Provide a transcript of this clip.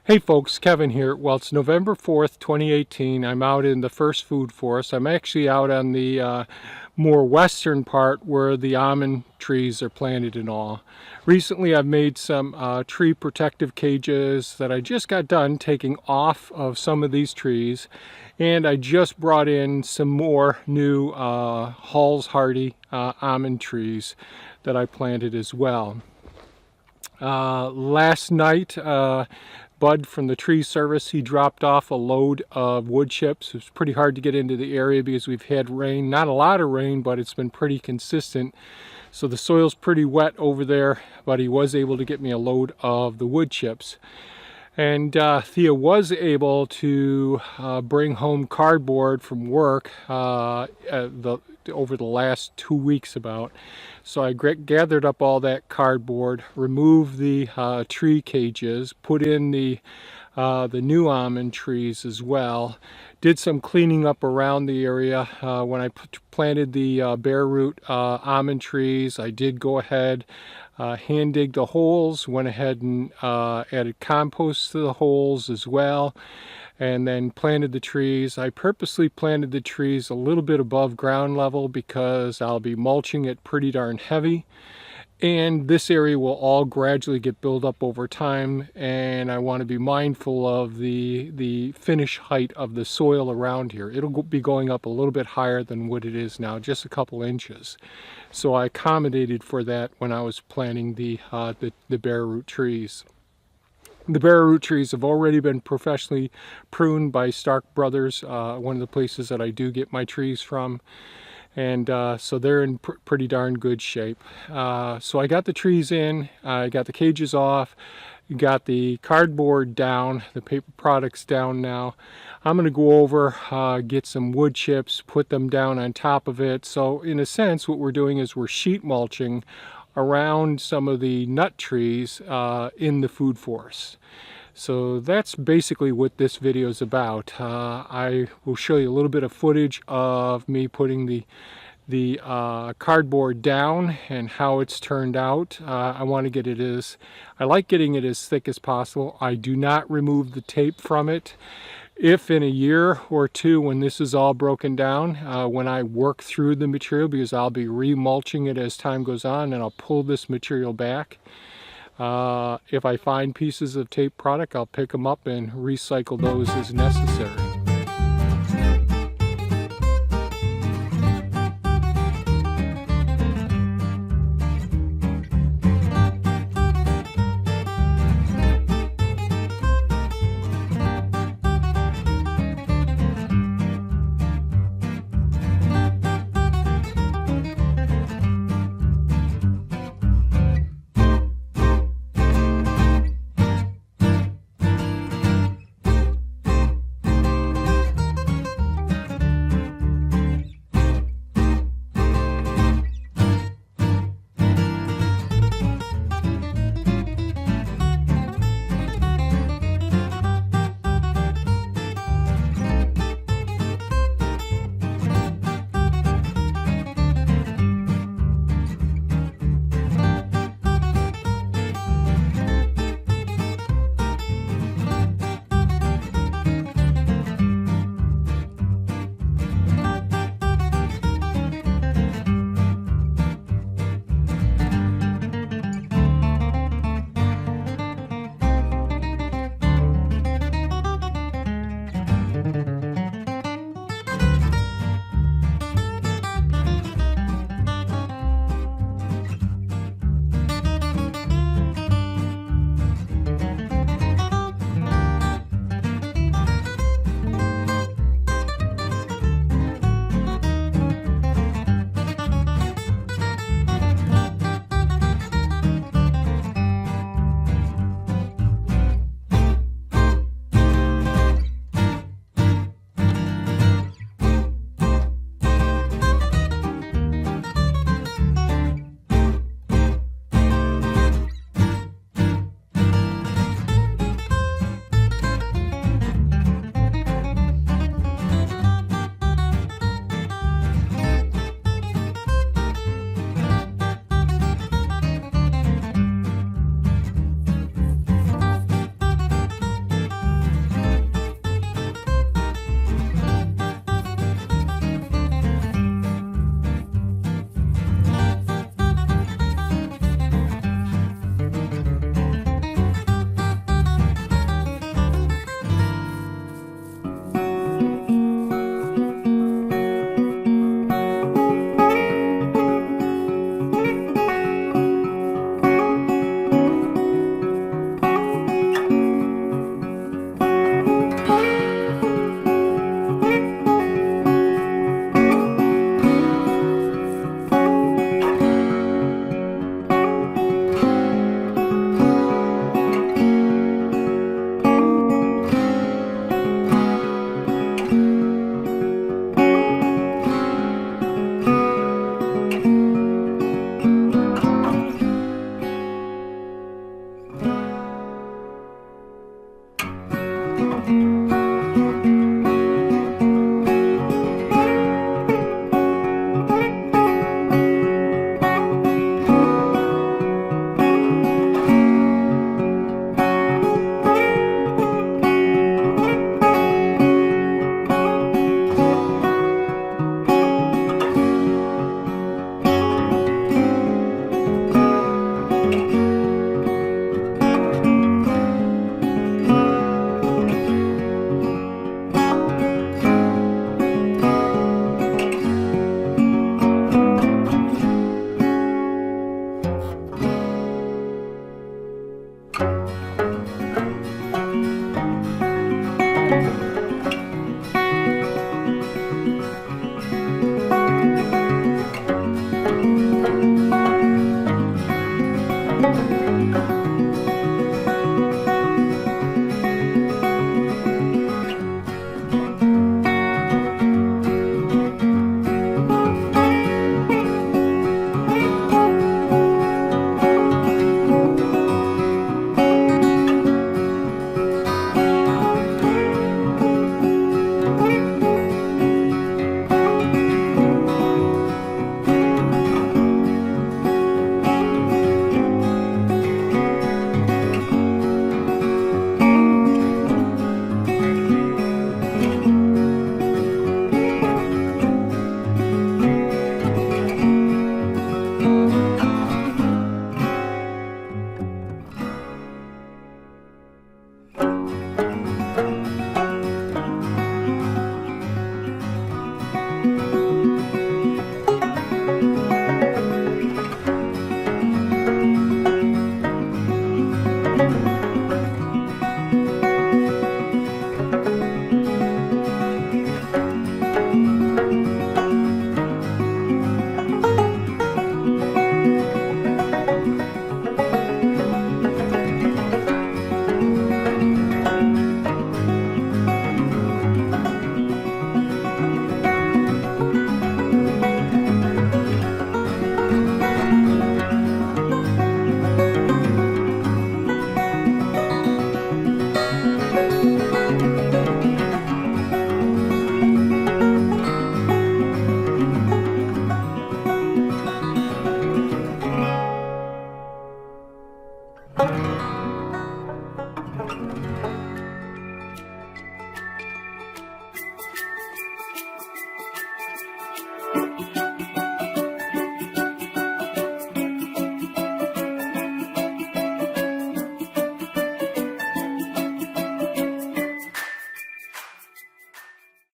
Hey folks, Kevin here. Well, it's November 4th, 2018. I'm out in the first food forest. I'm actually out on the more western part where the almond trees are planted and all. Recently I've made some tree protective cages that I just got done taking off of some of these trees, and I just brought in some more new Halls Hardy almond trees that I planted as well. Last night, Bud from the tree service, he dropped off a load of wood chips. It was pretty hard to get into the area because we've had rain, not a lot of rain, but it's been pretty consistent. So the soil's pretty wet over there, but he was able to get me a load of the wood chips. And Thea was able to bring home cardboard from work over the last 2 weeks about. So I gathered up all that cardboard, removed the tree cages, put in the new almond trees as well. Did some cleaning up around the area. When I planted the bare root almond trees, I did go ahead, hand dig the holes, went ahead and added compost to the holes as well, and then planted the trees. I purposely planted the trees a little bit above ground level because I'll be mulching it pretty darn heavy. And this area will all gradually get built up over time, and I want to be mindful of the finish height of the soil around here. It'll be going up a little bit higher than what it is now, just a couple inches. So I accommodated for that when I was planting the bare root trees. The bare root trees have already been professionally pruned by Stark Brothers, one of the places that I do get my trees from. And so they're in pretty darn good shape. So I got the trees in, I got the cages off, got the cardboard down, the paper products down now. I'm going to go over, get some wood chips, put them down on top of it. So in a sense, what we're doing is we're sheet mulching around some of the nut trees in the food forest. So that's basically what this video is about. I will show you a little bit of footage of me putting the cardboard down and how it's turned out. I want to get it I like getting it as thick as possible. I do not remove the tape from it. If in a year or two, when this is all broken down, when I work through the material, because I'll be remulching it as time goes on, and I'll pull this material back. If I find pieces of tape product, I'll pick them up and recycle those as necessary.